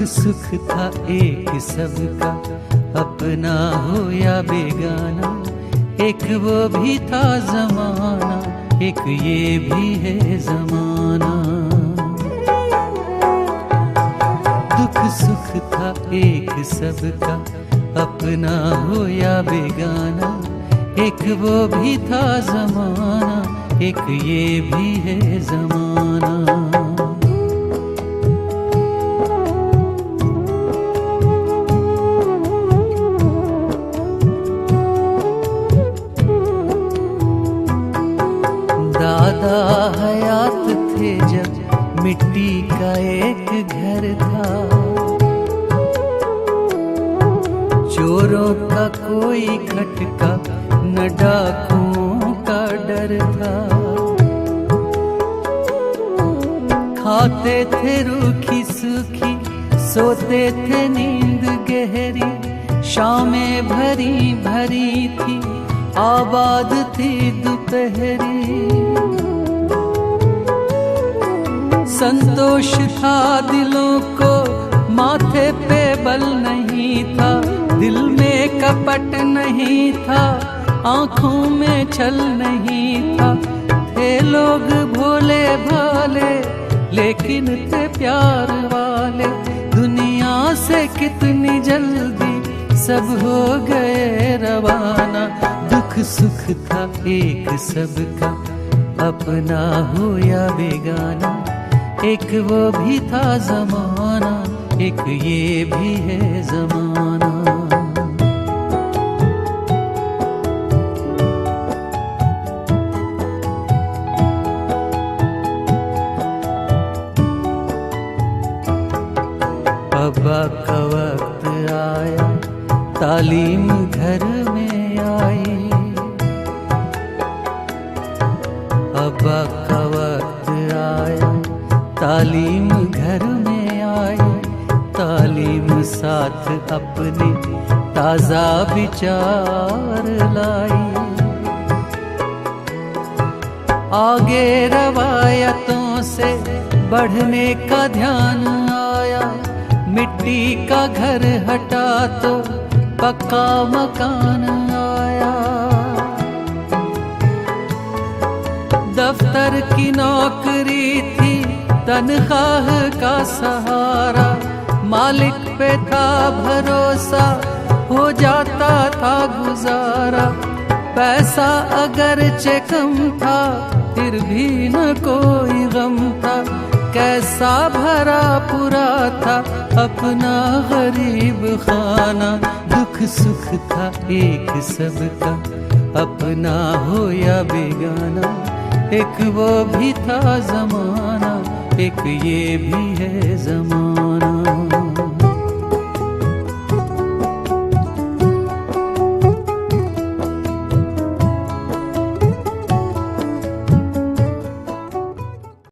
सुख था एक सबका, अपना हो या बेगाना, एक वो भी था जमाना, एक ये भी है जमाना। दुख सुख था एक सबका, अपना हो या बेगाना, एक वो भी था जमाना, एक ये भी है जमाना। दादा हयात थे जब मिट्टी का एक घर था, चोरों का कोई खटका न डाकुओं का डर था। खाते थे रूखी सूखी, सोते थे नींद गहरी, शामें भरी भरी थी, आबाद थी दोपहरी। संतोष था दिलों को, माथे पे बल नहीं था, दिल में कपट नहीं था, आँखों में छल नहीं था। थे लोग भोले भाले लेकिन थे प्यार वाले, दुनिया से कितनी जल्दी सब हो गए रवाना। दुख सुख था एक सबका, अपना हो या बेगाना, एक वो भी था जमाना, एक ये भी है जमाना। अब्बा का वक्त आया, तालीम घर में आई। अब्बा का वक्त आया, तालीम घर में आई, तालीम साथ अपने ताजा विचार लाई। आगे रवायतों से बढ़ने का ध्यान आया, मिट्टी का घर हटा तो पक्का मकान आया। दफ्तर की नौकरी थी, तनख्वाह का सहारा, मालिक पे था भरोसा, हो जाता था गुजारा। पैसा अगरचे कम था, फिर भी न कोई गम था, कैसा भरा पूरा था अपना गरीब खाना। दुख सुख था एक सबका, अपना हो या बेगाना, एक वो भी था जमाना, एक ये भी है जमाना।